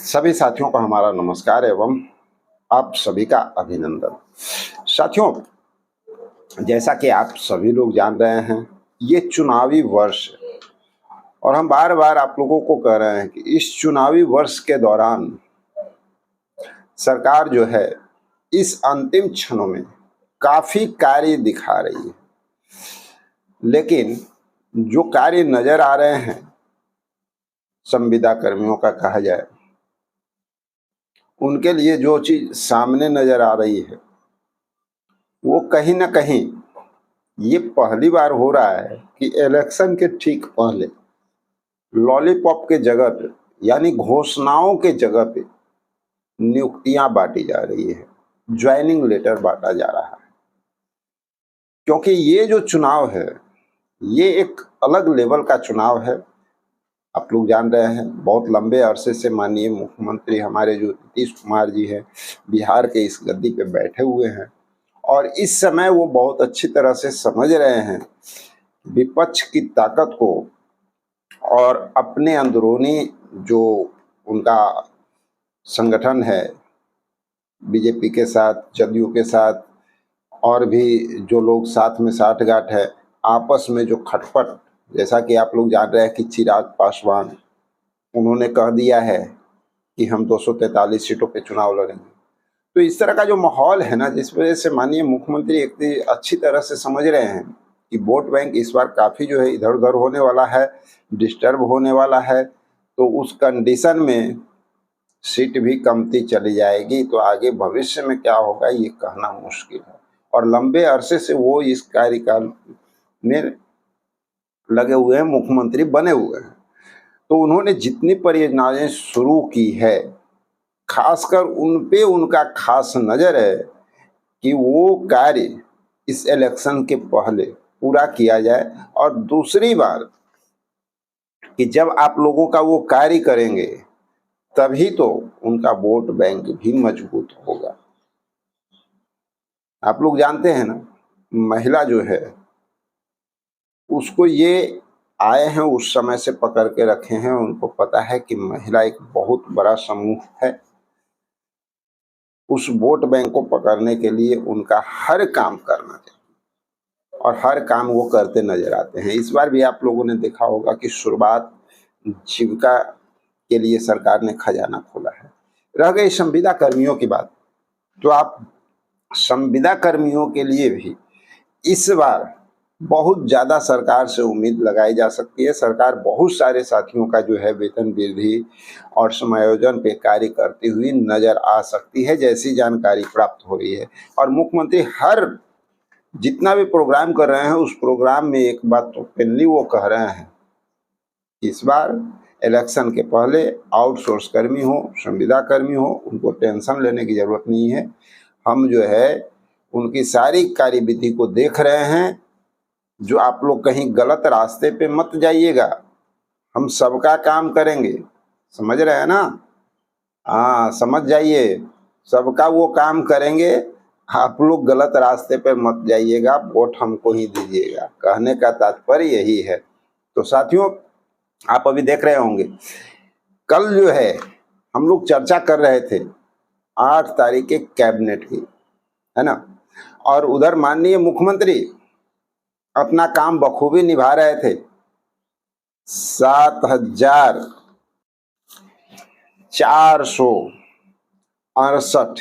सभी साथियों को हमारा नमस्कार एवं आप सभी का अभिनंदन। साथियों, जैसा कि आप सभी लोग जान रहे हैं, ये चुनावी वर्ष है और हम बार-बार आप लोगों को कह रहे हैं कि इस चुनावी वर्ष के दौरान सरकार जो है, इस अंतिम क्षणों में काफ़ी कार्य दिखा रही है। लेकिन जो कार्य नज़र आ रहे हैं, संविदा कर्मियों का कहा जाए, उनके लिए जो चीज़ सामने नज़र आ रही है, वो कहीं न कहीं ये पहली बार हो रहा है कि इलेक्शन के ठीक पहले लॉलीपॉप के जगह पे यानी घोषणाओं के जगह पे नियुक्तियां बांटी जा रही है, ज्वाइनिंग लेटर बांटा जा रहा है। क्योंकि ये जो चुनाव है, ये एक अलग लेवल का चुनाव है। आप लोग जान रहे हैं, बहुत लंबे अरसे से माननीय मुख्यमंत्री हमारे जो नीतीश कुमार जी हैं, बिहार के इस गद्दी पे बैठे हुए हैं और इस समय वो बहुत अच्छी तरह से समझ रहे हैं विपक्ष की ताकत को और अपने अंदरूनी जो उनका संगठन है, बीजेपी के साथ, जदयू के साथ और भी जो लोग साथ में साठगांठ है, आपस में जो खटपट, जैसा कि आप लोग जान रहे हैं कि चिराग पासवान उन्होंने कह दिया है कि हम 243 सीटों पे चुनाव लड़ेंगे। तो इस तरह का जो माहौल है ना, जिस वजह से माननीय मुख्यमंत्री एक अच्छी तरह से समझ रहे हैं कि वोट बैंक इस बार काफ़ी जो है इधर-उधर होने वाला है, डिस्टर्ब होने वाला है। तो उस कंडीशन में सीट भी कमती चली जाएगी, तो आगे भविष्य में क्या होगा ये कहना मुश्किल है। और लंबे अरसे से वो इस कार्यकाल में लगे हुए हैं, मुख्यमंत्री बने हुए हैं। तो उन्होंने जितनी परियोजनाएं शुरू की है, खासकर उन पे उनका खास नज़र है कि वो कार्य इस इलेक्शन के पहले पूरा किया जाए। और दूसरी बार कि जब आप लोगों का वो कार्य करेंगे, तभी तो उनका वोट बैंक भी मजबूत होगा। आप लोग जानते हैं ना, महिला जो है उसको ये आए हैं उस समय से पकड़ के रखे हैं, उनको पता है कि महिला एक बहुत बड़ा समूह है। उस वोट बैंक को पकड़ने के लिए उनका हर काम करना चाहिए और हर काम वो करते नजर आते हैं। इस बार भी आप लोगों ने देखा होगा कि शुरुआत जीविका के लिए सरकार ने खजाना खोला है। रह गई संविदा कर्मियों की बात, तो आप संविदा कर्मियों के लिए भी इस बार बहुत ज़्यादा सरकार से उम्मीद लगाई जा सकती है। सरकार बहुत सारे साथियों का जो है वेतन वृद्धि और समायोजन पे कार्य करती हुई नजर आ सकती है, जैसी जानकारी प्राप्त हो रही है। और मुख्यमंत्री हर जितना भी प्रोग्राम कर रहे हैं, उस प्रोग्राम में एक बात तो पहली वो कह रहे हैं, इस बार इलेक्शन के पहले आउटसोर्स कर्मी हो, संविदा कर्मी हो, उनको टेंशन लेने की ज़रूरत नहीं है। हम जो है उनकी सारी कार्यविधि को देख रहे हैं। जो आप लोग कहीं गलत रास्ते पे मत जाइएगा, हम सबका काम करेंगे, समझ रहे हैं ना? हाँ, समझ जाइए, सबका वो काम करेंगे। आप लोग गलत रास्ते पे मत जाइएगा, वोट हमको ही दीजिएगा, कहने का तात्पर्य यही है। तो साथियों, आप अभी देख रहे होंगे, कल जो है हम लोग चर्चा कर रहे थे 8 तारीख के कैबिनेट की, है ना? और उधर माननीय मुख्यमंत्री अपना काम बखूबी निभा रहे थे। 7,468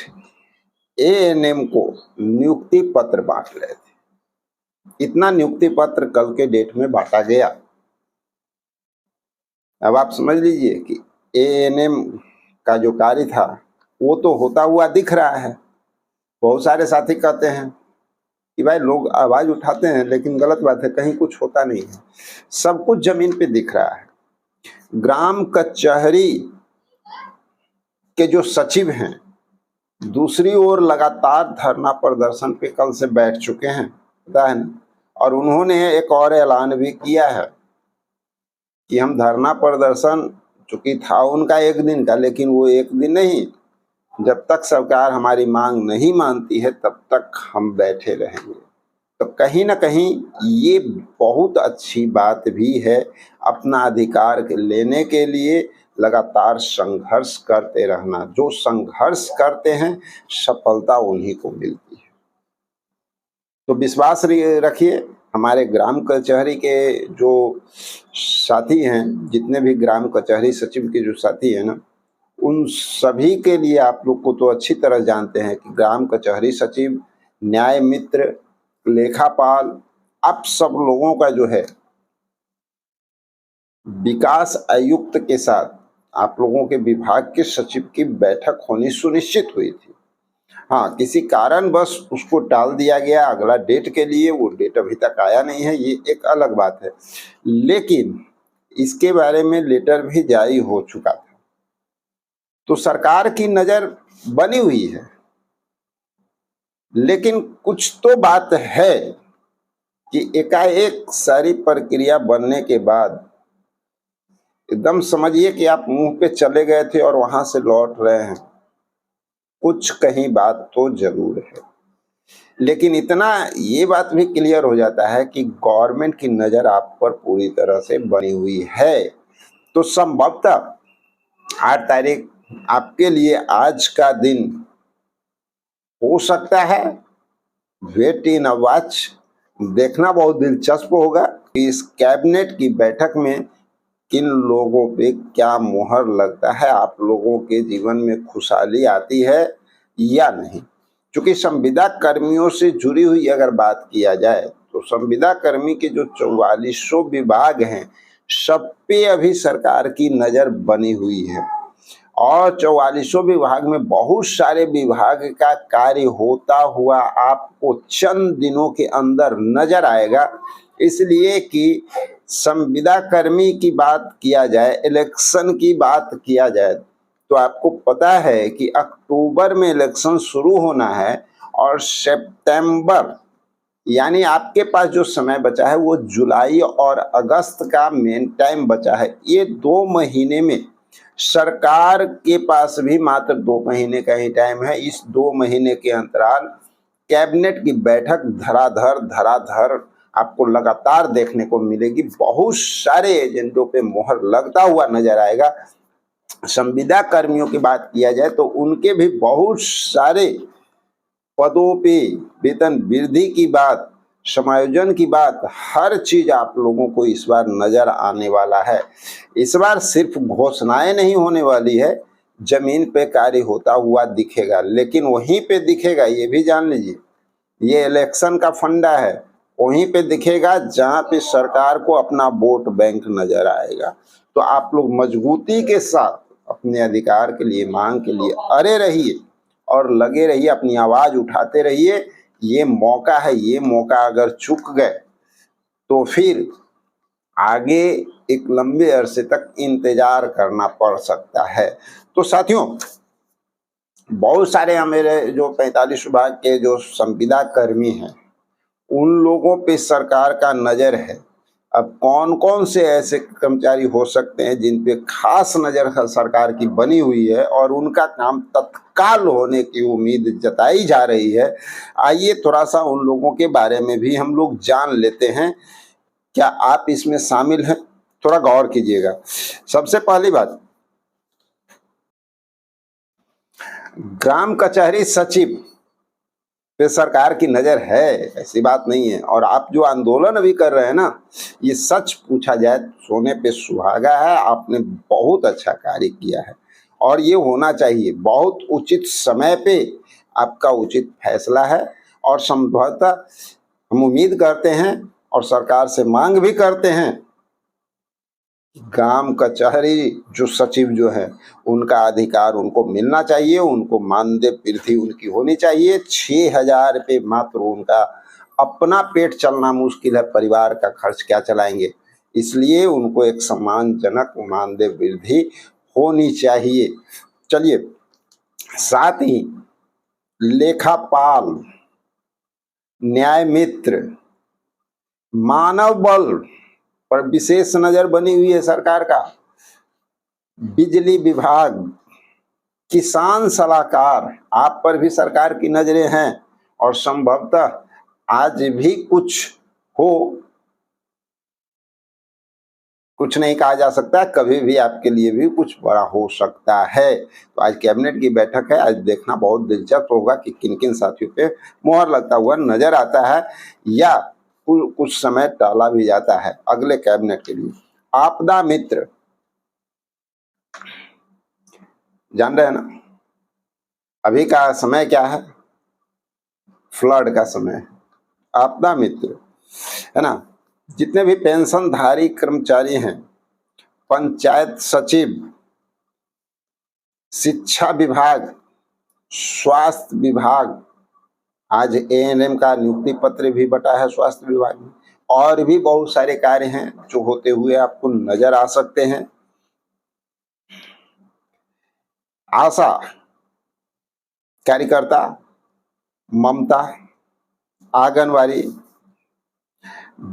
एएनएम को नियुक्ति पत्र बांट रहे थे। इतना नियुक्ति पत्र कल के डेट में बांटा गया। अब आप समझ लीजिए कि एएनएम का जो कार्य था वो तो होता हुआ दिख रहा है। बहुत सारे साथी कहते हैं कि भाई लोग आवाज उठाते हैं, लेकिन गलत बात है, कहीं कुछ होता नहीं है। सब कुछ जमीन पे दिख रहा है। ग्राम कचहरी के जो सचिव हैं, दूसरी ओर लगातार धरना प्रदर्शन पे कल से बैठ चुके हैं, पता है ना? और उन्होंने एक और ऐलान भी किया है कि हम धरना प्रदर्शन, चूंकि था उनका एक दिन का, लेकिन वो एक दिन नहीं, जब तक सरकार हमारी मांग नहीं मानती है तब तक हम बैठे रहेंगे। तो कहीं ना कहीं ये बहुत अच्छी बात भी है अपना अधिकार लेने के लिए लगातार संघर्ष करते रहना। जो संघर्ष करते हैं सफलता उन्हीं को मिलती है। तो विश्वास रखिए, हमारे ग्राम कचहरी के जो साथी हैं, जितने भी ग्राम कचहरी सचिव के जो साथी हैं ना, उन सभी के लिए आप लोग को तो अच्छी तरह जानते हैं कि ग्राम कचहरी सचिव, न्याय मित्र, लेखापाल, आप सब लोगों का जो है विकास आयुक्त के साथ आप लोगों के विभाग के सचिव की बैठक होनी सुनिश्चित हुई थी। हाँ, किसी कारणवश उसको टाल दिया गया अगला डेट के लिए, वो डेट अभी तक आया नहीं है, ये एक अलग बात है। लेकिन इसके बारे में लेटर भी जारी हो चुका था। तो सरकार की नजर बनी हुई है, लेकिन कुछ तो बात है कि एकाएक सारी प्रक्रिया बनने के बाद एकदम समझिए कि आप मुंह पे चले गए थे और वहां से लौट रहे हैं, कुछ कहीं बात तो जरूर है। लेकिन इतना ये बात भी क्लियर हो जाता है कि गवर्नमेंट की नजर आप पर पूरी तरह से बनी हुई है। तो संभवतः 8 तारीख आपके लिए आज का दिन हो सकता है, वेट इन अ वॉच, देखना बहुत दिलचस्प होगा कि इस कैबिनेट की बैठक में किन लोगों पे क्या मोहर लगता है, आप लोगों के जीवन में खुशहाली आती है या नहीं। क्योंकि संविदा कर्मियों से जुड़ी हुई अगर बात किया जाए तो संविदा कर्मी के जो 4400 विभाग हैं, सब पे अभी सरकार की नजर बनी हुई है और 4400 विभाग में बहुत सारे विभाग का कार्य होता हुआ आपको चंद दिनों के अंदर नजर आएगा। इसलिए कि संविदा कर्मी की बात किया जाए, इलेक्शन की बात किया जाए, तो आपको पता है कि अक्टूबर में इलेक्शन शुरू होना है और सितंबर, यानी आपके पास जो समय बचा है वो जुलाई और अगस्त का मेन टाइम बचा है। ये 2 महीने में सरकार के पास भी मात्र 2 महीने का ही टाइम है। इस 2 महीने के अंतराल कैबिनेट की बैठक धराधर आपको लगातार देखने को मिलेगी। बहुत सारे एजेंडों पे मोहर लगता हुआ नजर आएगा। संविदा कर्मियों की बात किया जाए तो उनके भी बहुत सारे पदों पे वेतन वृद्धि की बात, समायोजन की बात, हर चीज आप लोगों को इस बार नजर आने वाला है। इस बार सिर्फ घोषणाएं नहीं होने वाली है, जमीन पे कार्य होता हुआ दिखेगा। लेकिन वहीं पे दिखेगा, ये भी जान लीजिए, ये इलेक्शन का फंडा है, वहीं पे दिखेगा जहां पे सरकार को अपना वोट बैंक नजर आएगा। तो आप लोग मजबूती के साथ अपने अधिकार के लिए, मांग के लिए अड़े रहिए और लगे रहिए, अपनी आवाज उठाते रहिए। ये मौका है, ये मौका अगर चूक गए तो फिर आगे एक लंबे अरसे तक इंतजार करना पड़ सकता है। तो साथियों, बहुत सारे मेरे जो 45 विभाग के जो संविदा कर्मी हैं, उन लोगों पे सरकार का नजर है। अब कौन कौन से ऐसे कर्मचारी हो सकते हैं जिन पे खास नजर सरकार की बनी हुई है और उनका काम तत्काल होने की उम्मीद जताई जा रही है, आइए थोड़ा सा उन लोगों के बारे में भी हम लोग जान लेते हैं। क्या आप इसमें शामिल हैं? थोड़ा गौर कीजिएगा। सबसे पहली बात, ग्राम कचहरी सचिव पे सरकार की नजर है, ऐसी बात नहीं है। और आप जो आंदोलन अभी कर रहे हैं ना, ये सच पूछा जाए सोने पे सुहागा है। आपने बहुत अच्छा कार्य किया है और ये होना चाहिए। बहुत उचित समय पे आपका उचित फैसला है और संभवतः हम उम्मीद करते हैं और सरकार से मांग भी करते हैं, ग्राम कचहरी जो सचिव जो है उनका अधिकार उनको मिलना चाहिए, उनको मानदेय वृद्धि उनकी होनी चाहिए। 6,000 रुपये मात्र उनका अपना पेट चलना मुश्किल है, परिवार का खर्च क्या चलाएंगे, इसलिए उनको एक सम्मानजनक मानदेय वृद्धि होनी चाहिए। चलिए, साथ ही लेखापाल, न्याय मित्र, मानव बल पर विशेष नजर बनी हुई है सरकार का, बिजली विभाग, किसान सलाहकार, आप पर भी सरकार की नजरें हैं और संभवतः आज भी कुछ हो कुछ नहीं कहा जा सकता, कभी भी आपके लिए भी कुछ बड़ा हो सकता है। तो आज कैबिनेट की बैठक है, आज देखना बहुत दिलचस्प होगा कि किन किन साथियों पे मोहर लगता हुआ नजर आता है या कुछ समय टाला भी जाता है अगले कैबिनेट के लिए। आपदा मित्र, जान रहे हैं ना, अभी का समय क्या है? फ्लड का समय है। आपदा मित्र है ना, जितने भी पेंशनधारी कर्मचारी हैं, पंचायत सचिव, शिक्षा विभाग, स्वास्थ्य विभाग, आज एएनएम का नियुक्ति पत्र भी बटा है स्वास्थ्य विभाग में, और भी बहुत सारे कार्य हैं जो होते हुए आपको नजर आ सकते हैं। आशा कार्यकर्ता, ममता, आंगनवाड़ी,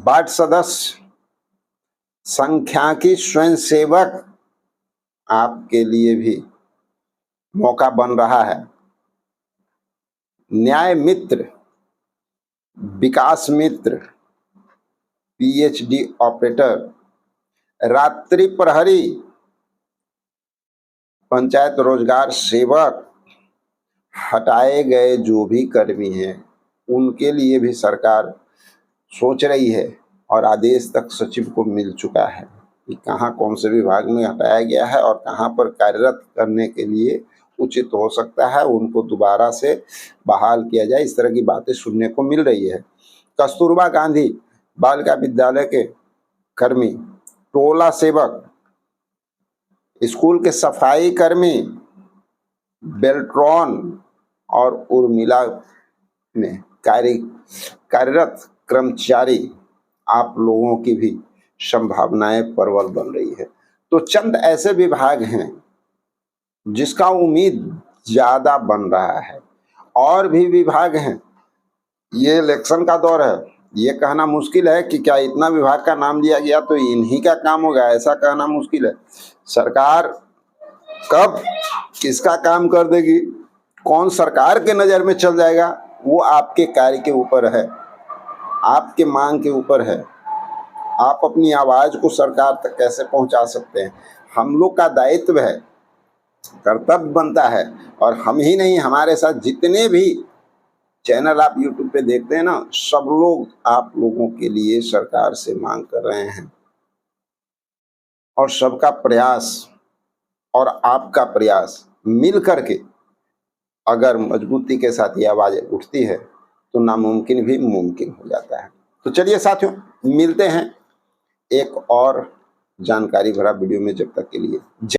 वार्ड सदस्य, संख्याकी स्वयंसेवक, आपके लिए भी मौका बन रहा है। न्याय मित्र, विकास मित्र, पीएचडी ऑपरेटर, रात्रि प्रहरी, पंचायत रोजगार सेवक, हटाए गए जो भी कर्मी हैं उनके लिए भी सरकार सोच रही है और आदेश तक सचिव को मिल चुका है कि कहाँ कौन से विभाग में हटाया गया है और कहाँ पर कार्यरत करने के लिए उचित हो सकता है उनको दोबारा से बहाल किया जाए। इस तरह की बातें सुनने को मिल रही है। कस्तूरबा गांधी बालिका विद्यालय के कर्मी, टोला सेवक, स्कूल के सफाई कर्मी, बेल्ट्रॉन और उर्मिला में कार्यरत कर्मचारी, आप लोगों की भी संभावनाएं प्रबल बन रही है। तो चंद ऐसे विभाग हैं जिसका उम्मीद ज्यादा बन रहा है, और भी विभाग हैं। ये इलेक्शन का दौर है, ये कहना मुश्किल है कि क्या इतना विभाग का नाम लिया गया तो इन्हीं का काम होगा, ऐसा कहना मुश्किल है। सरकार कब किसका काम कर देगी, कौन सरकार के नज़र में चल जाएगा, वो आपके कार्य के ऊपर है, आपके मांग के ऊपर है। आप अपनी आवाज़ को सरकार तक कैसे पहुंचा सकते हैं। हम लोग का दायित्व है, कर्तव्य बनता है, और हम ही नहीं, हमारे साथ जितने भी चैनल आप यूट्यूब पे देखते हैं ना, सब लोग आप लोगों के लिए सरकार से मांग कर रहे हैं। और सबका प्रयास और आपका प्रयास मिल करके अगर मजबूती के साथ ये आवाज़ उठती है तो नामुमकिन भी मुमकिन हो जाता है। तो चलिए साथियों, मिलते हैं एक और जानकारी भरा वीडियो में, जब तक के लिए